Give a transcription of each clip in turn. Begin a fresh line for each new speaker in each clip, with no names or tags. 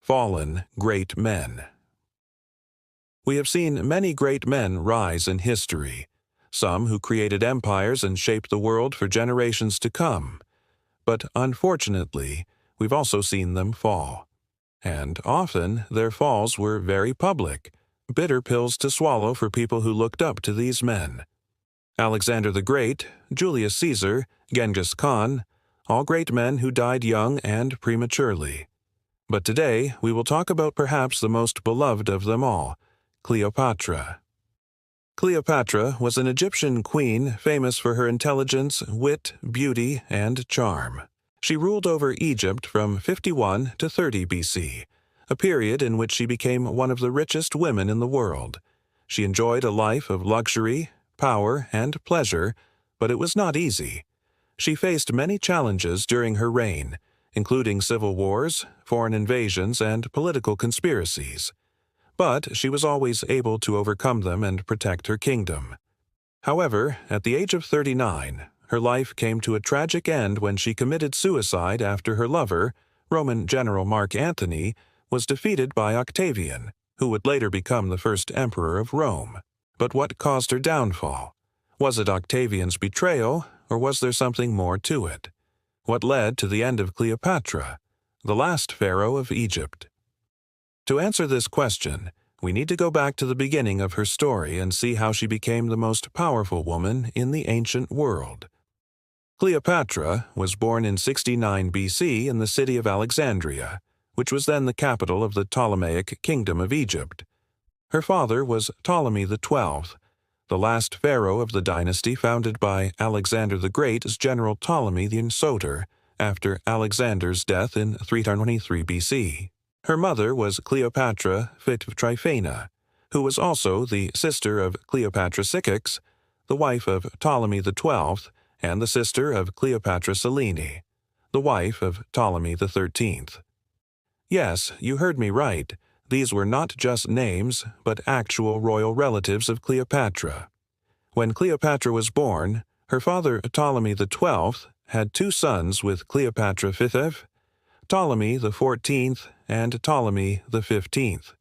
Fallen Great Men. We have seen many great men rise in history, some who created empires and shaped the world for generations to come. But unfortunately, we've also seen them fall. And often, their falls were very public, bitter pills to swallow for people who looked up to these men. Alexander the Great, Julius Caesar, Genghis Khan, all great men who died young and prematurely. But today, we will talk about perhaps the most beloved of them all, Cleopatra. Cleopatra was an Egyptian queen famous for her intelligence, wit, beauty, and charm. She ruled over Egypt from 51 to 30 BC, a period in which she became one of the richest women in the world. She enjoyed a life of luxury, power, and pleasure, but it was not easy. She faced many challenges during her reign, including civil wars, foreign invasions, and political conspiracies. But she was always able to overcome them and protect her kingdom. However, at the age of 39, her life came to a tragic end when she committed suicide after her lover, Roman general Mark Antony, was defeated by Octavian, who would later become the first emperor of Rome. But what caused her downfall? Was it Octavian's betrayal, or was there something more to it? What led to the end of Cleopatra, the last pharaoh of Egypt? To answer this question, we need to go back to the beginning of her story and see how she became the most powerful woman in the ancient world. Cleopatra was born in 69 BC in the city of Alexandria, which was then the capital of the Ptolemaic Kingdom of Egypt. Her father was Ptolemy XII, the last pharaoh of the dynasty founded by Alexander the Great as General Ptolemy the Insoter after Alexander's death in 323 BC. Her mother was Cleopatra Tryphena, who was also the sister of Cleopatra Sycox, the wife of Ptolemy XII, and the sister of Cleopatra Selene, the wife of Ptolemy XIII. Yes, you heard me right. These were not just names, but actual royal relatives of Cleopatra. When Cleopatra was born, her father Ptolemy XII had two sons with Cleopatra V, Ptolemy XIV and Ptolemy XV.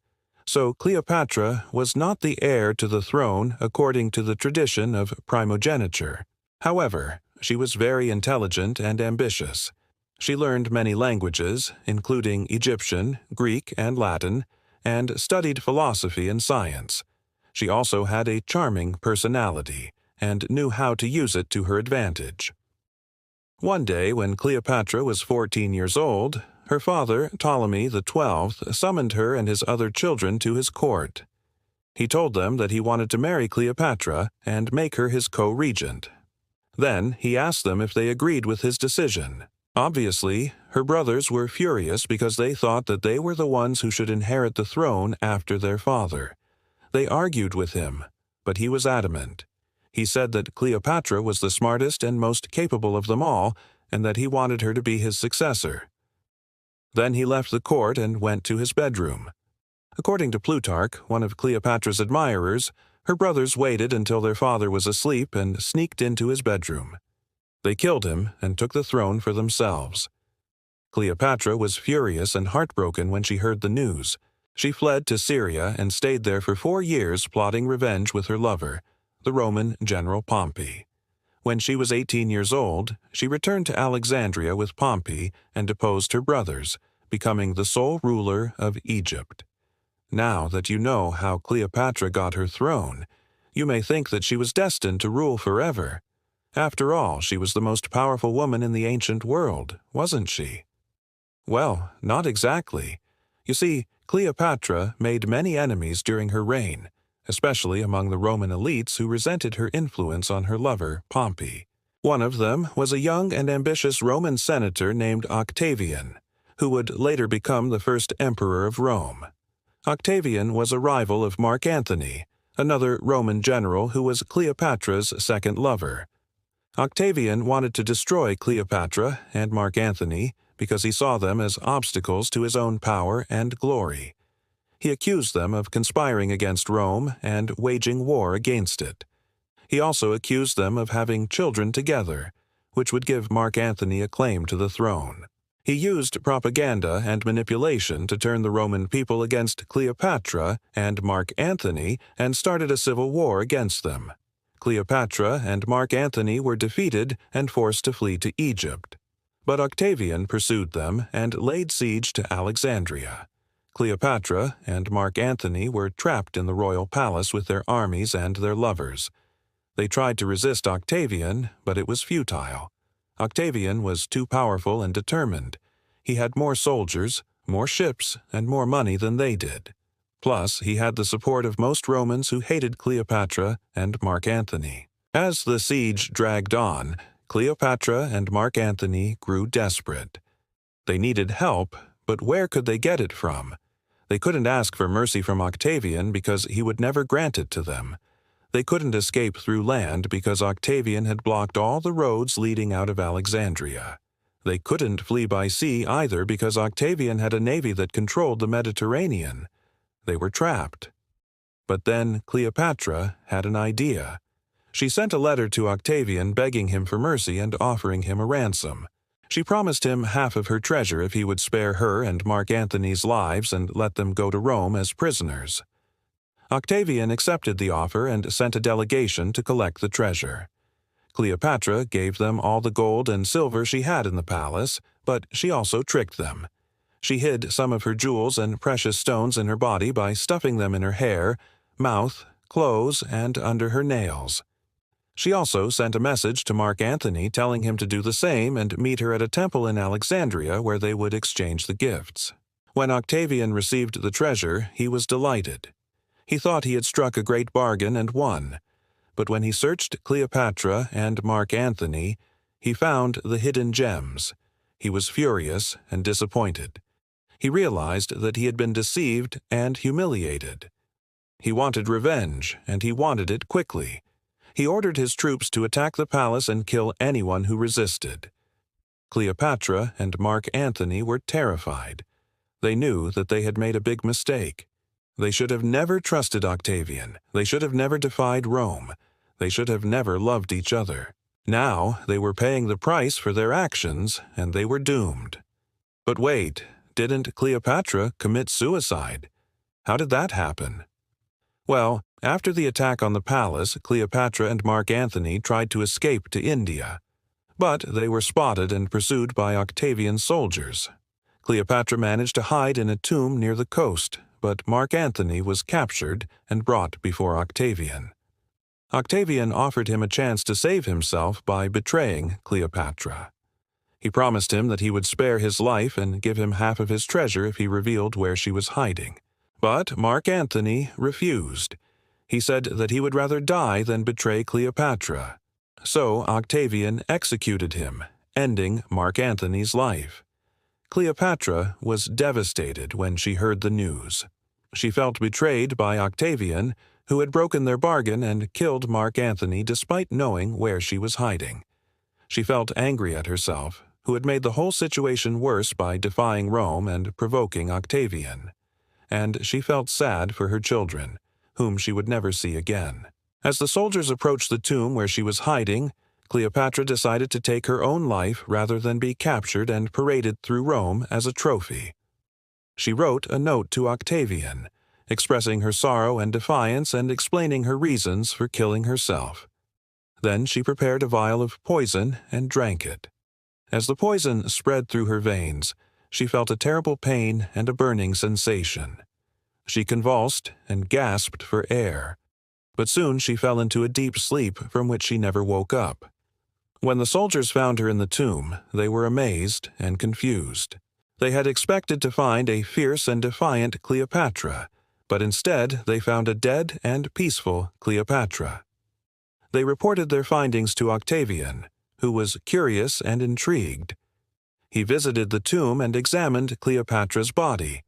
So Cleopatra was not the heir to the throne according to the tradition of primogeniture. However, she was very intelligent and ambitious. She learned many languages, including Egyptian, Greek, and Latin, and studied philosophy and science. She also had a charming personality, and knew how to use it to her advantage. One day, when Cleopatra was 14 years old, her father, Ptolemy XII, summoned her and his other children to his court. He told them that he wanted to marry Cleopatra and make her his co-regent. Then he asked them if they agreed with his decision. Obviously, her brothers were furious because they thought that they were the ones who should inherit the throne after their father. They argued with him, but he was adamant. He said that Cleopatra was the smartest and most capable of them all, and that he wanted her to be his successor. Then he left the court and went to his bedroom. According to Plutarch, one of Cleopatra's admirers, her brothers waited until their father was asleep and sneaked into his bedroom. They killed him and took the throne for themselves. Cleopatra was furious and heartbroken when she heard the news. She fled to Syria and stayed there for 4 years plotting revenge with her lover, the Roman general Pompey. When she was 18 years old, she returned to Alexandria with Pompey and deposed her brothers, becoming the sole ruler of Egypt. Now that you know how Cleopatra got her throne, you may think that she was destined to rule forever. After all, she was the most powerful woman in the ancient world, wasn't she? Well, not exactly. You see, Cleopatra made many enemies during her reign, especially among the Roman elites who resented her influence on her lover, Pompey. One of them was a young and ambitious Roman senator named Octavian, who would later become the first emperor of Rome. Octavian was a rival of Mark Antony, another Roman general who was Cleopatra's second lover. Octavian wanted to destroy Cleopatra and Mark Antony because he saw them as obstacles to his own power and glory. He accused them of conspiring against Rome and waging war against it. He also accused them of having children together, which would give Mark Antony a claim to the throne. He used propaganda and manipulation to turn the Roman people against Cleopatra and Mark Antony and started a civil war against them. Cleopatra and Mark Antony were defeated and forced to flee to Egypt. But Octavian pursued them and laid siege to Alexandria. Cleopatra and Mark Antony were trapped in the royal palace with their armies and their lovers. They tried to resist Octavian, but it was futile. Octavian was too powerful and determined. He had more soldiers, more ships, and more money than they did. Plus, he had the support of most Romans who hated Cleopatra and Mark Antony. As the siege dragged on, Cleopatra and Mark Antony grew desperate. They needed help, but where could they get it from? They couldn't ask for mercy from Octavian because he would never grant it to them. They couldn't escape through land because Octavian had blocked all the roads leading out of Alexandria. They couldn't flee by sea either because Octavian had a navy that controlled the Mediterranean. They were trapped. But then Cleopatra had an idea. She sent a letter to Octavian begging him for mercy and offering him a ransom. She promised him half of her treasure if he would spare her and Mark Antony's lives and let them go to Rome as prisoners. Octavian accepted the offer and sent a delegation to collect the treasure. Cleopatra gave them all the gold and silver she had in the palace, but she also tricked them. She hid some of her jewels and precious stones in her body by stuffing them in her hair, mouth, clothes, and under her nails. She also sent a message to Mark Antony telling him to do the same and meet her at a temple in Alexandria where they would exchange the gifts. When Octavian received the treasure, he was delighted. He thought he had struck a great bargain and won. But when he searched Cleopatra and Mark Antony, he found the hidden gems. He was furious and disappointed. He realized that he had been deceived and humiliated. He wanted revenge, and he wanted it quickly. He ordered his troops to attack the palace and kill anyone who resisted. Cleopatra and Mark Antony were terrified. They knew that they had made a big mistake. They should have never trusted Octavian. They should have never defied Rome. They should have never loved each other. Now they were paying the price for their actions, and they were doomed. But wait, didn't Cleopatra commit suicide? How did that happen? Well, after the attack on the palace, Cleopatra and Mark Antony tried to escape to India. But they were spotted and pursued by Octavian's soldiers. Cleopatra managed to hide in a tomb near the coast, but Mark Antony was captured and brought before Octavian. Octavian offered him a chance to save himself by betraying Cleopatra. He promised him that he would spare his life and give him half of his treasure if he revealed where she was hiding. But Mark Antony refused. He said that he would rather die than betray Cleopatra. So Octavian executed him, ending Mark Antony's life. Cleopatra was devastated when she heard the news. She felt betrayed by Octavian, who had broken their bargain and killed Mark Antony despite knowing where she was hiding. She felt angry at herself, who had made the whole situation worse by defying Rome and provoking Octavian. And she felt sad for her children, whom she would never see again. As the soldiers approached the tomb where she was hiding, Cleopatra decided to take her own life rather than be captured and paraded through Rome as a trophy. She wrote a note to Octavian, expressing her sorrow and defiance and explaining her reasons for killing herself. Then she prepared a vial of poison and drank it. As the poison spread through her veins, she felt a terrible pain and a burning sensation. She convulsed and gasped for air, but soon she fell into a deep sleep from which she never woke up. When the soldiers found her in the tomb, they were amazed and confused. They had expected to find a fierce and defiant Cleopatra, but instead they found a dead and peaceful Cleopatra. They reported their findings to Octavian, who was curious and intrigued. He visited the tomb and examined Cleopatra's body.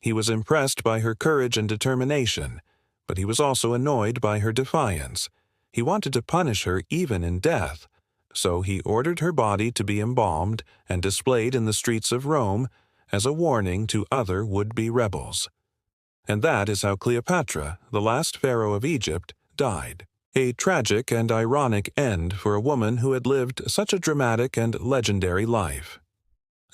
He was impressed by her courage and determination, but he was also annoyed by her defiance. He wanted to punish her even in death, so he ordered her body to be embalmed and displayed in the streets of Rome as a warning to other would-be rebels. And that is how Cleopatra, the last pharaoh of Egypt, died. A tragic and ironic end for a woman who had lived such a dramatic and legendary life.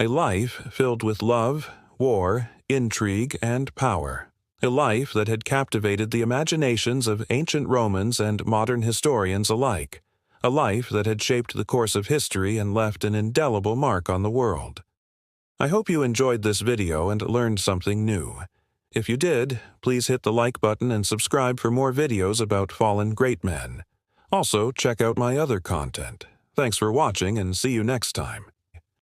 A life filled with love, war, intrigue, and power. A life that had captivated the imaginations of ancient Romans and modern historians alike. A life that had shaped the course of history and left an indelible mark on the world. I hope you enjoyed this video and learned something new. If you did, please hit the like button and subscribe for more videos about fallen great men. Also, check out my other content. Thanks for watching and see you next time.